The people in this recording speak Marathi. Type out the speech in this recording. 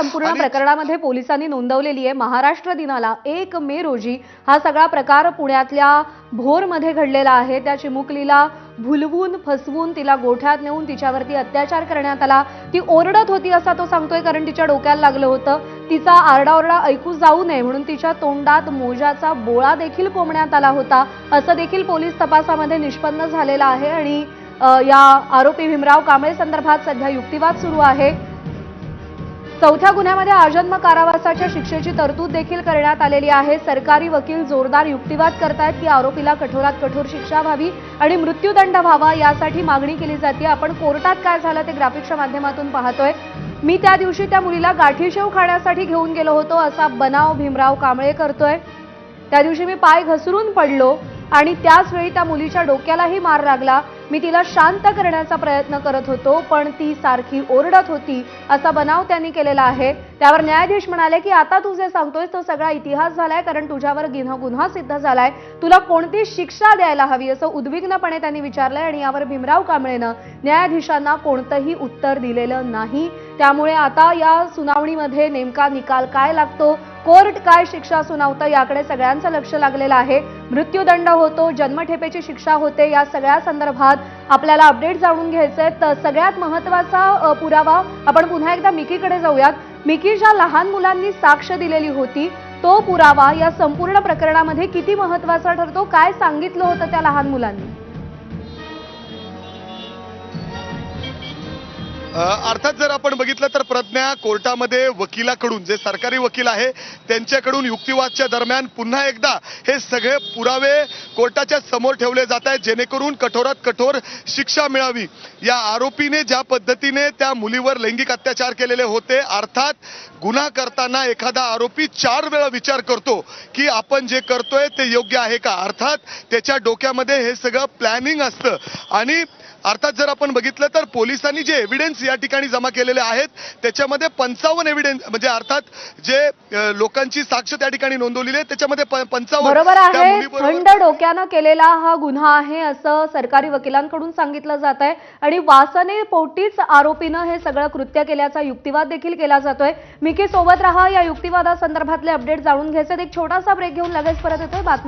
संपूर्ण प्रकरणामध्ये पोलिसांनी नोंदवलेली आहे। महाराष्ट्र दिनाला 1 मे रोजी हा सगळा प्रकार पुण्यातल्या भोरमध्ये घडलेला आहे। त्या चिमुकलीला भुलवून फसवून तिला गोठ्यात नेऊन तिच्यावरती अत्याचार करण्यात आला। ती ओरडत होती असा तो सांगतोय, कारण तिच्या डोक्याला लागलं होतं। तिचा आरडाओरडा ऐकू जाऊ नये म्हणून तिच्या तोंडात मोजाचा बोळा देखील कोंबण्यात आला होता, असं देखील पोलीस तपासामध्ये निष्पन्न झालेलं आहे। आणि या आरोपी भीमराव कांबळे संदर्भात सध्या युक्तिवाद सुरू आहे। चौथ्या गुन्ह्यामध्ये आजन्म कारावासाच्या शिक्षेची तरतूद देखील करण्यात आलेली आहे। सरकारी वकील जोरदार युक्तिवाद करतायत की आरोपीला कठोरात कठोर शिक्षा व्हावी आणि मृत्यूदंड व्हावा, यासाठी मागणी केली जाते। आपण कोर्टात काय झालं ते ग्राफिक्सच्या माध्यमातून पाहतोय। मी त्या दिवशी त्या मुलीला गाठीशेव खाण्यासाठी घेऊन गेलो होतो असा बनाव भीमराव कांबळे करतोय। त्या दिवशी मी पाय घसरून पडलो आणि त्याच वेळी त्या मुलीच्या डोक्यालाही मार लागला। मी तिला शांत करण्याचा प्रयत्न करत होतो, पण ती सारखी ओरडत होती असा बनाव त्यांनी केलेला आहे। त्यावर न्यायाधीश म्हणाले की आता तू जे सांगतोयस तो सगळा इतिहास झालाय, कारण तुझ्यावर गुन्हा सिद्ध झालाय, तुला कोणती शिक्षा द्यायला हवी असं उद्विग्नपणे त्यांनी विचारलंय। आणि यावर भीमराव कांबळेनं न्यायाधीशांना कोणतंही उत्तर दिलेलं नाही। त्यामुळे आता या सुनावणीमध्ये नेमका निकाल काय लागतो, कोर्ट काय शिक्षा सुनावतं, याकडे सगळ्यांचं लक्ष लागलेलं आहे। मृत्यूदंड होतो, जन्मठेपेची शिक्षा होते, या सगळ्या संदर्भात आपल्याला अपडेट जाणून घ्यायचे आहेत। तर सगळ्यात महत्त्वाचा पुरावा आपण पुन्हा एकदा मिकीकडे जाऊयात। मिकी, ज्या लहान मुलांनी साक्ष दिलेली होती तो पुरावा या संपूर्ण प्रकरणामध्ये किती महत्त्वाचा ठरतो? काय सांगितलं होतं त्या लहान मुलांनी? अर्थात जर आपण बघितलं तर प्रज्ञा, कोर्टामध्ये वकिलाकडून, जे सरकारी वकील आहे त्यांच्याकडून युक्तिवादच्या दरम्यान पुन्हा एकदा हे सगळे पुरावे कोर्टाच्या समोर ठेवले जात आहेत, जेणेकरून कठोरात कठोर शिक्षा मिळावी। या आरोपीने ज्या पद्धतीने त्या मुलीवर लैंगिक अत्याचार केलेले होते, अर्थात गुन्हा करताना एखादा आरोपी 4 वेळा विचार करतो की आपण जे करतोय ते योग्य आहे का। अर्थात त्याच्या डोक्यामध्ये हे सगळं प्लॅनिंग असतं। आणि अर्थात जर आपण बघितलं तर पोलिसांनी जे एव्हिडन्स या ठिकाणी जमा केलेले आहेत त्याच्यामध्ये 55 एव्हिडन्स, म्हणजे अर्थात जे लोकांची साक्ष त्या ठिकाणी नोंदवलेली आहे त्याच्यामध्ये 55 बरोबर आहे। थंड डोक्यानं केलेला हा गुन्हा आहे असं सरकारी वकिलांकडून सांगितलं जात आहे आणि वासने पोटीच आरोपीनं हे सगळं कृत्य केल्याचा युक्तिवाद देखील केला जातोय। मिकी, सोबत रहा, या युक्तिवादासंदर्भातले अपडेट जाणून घ्यायचे। एक छोटासा ब्रेक घेऊन लगेच परत येतोय बातमी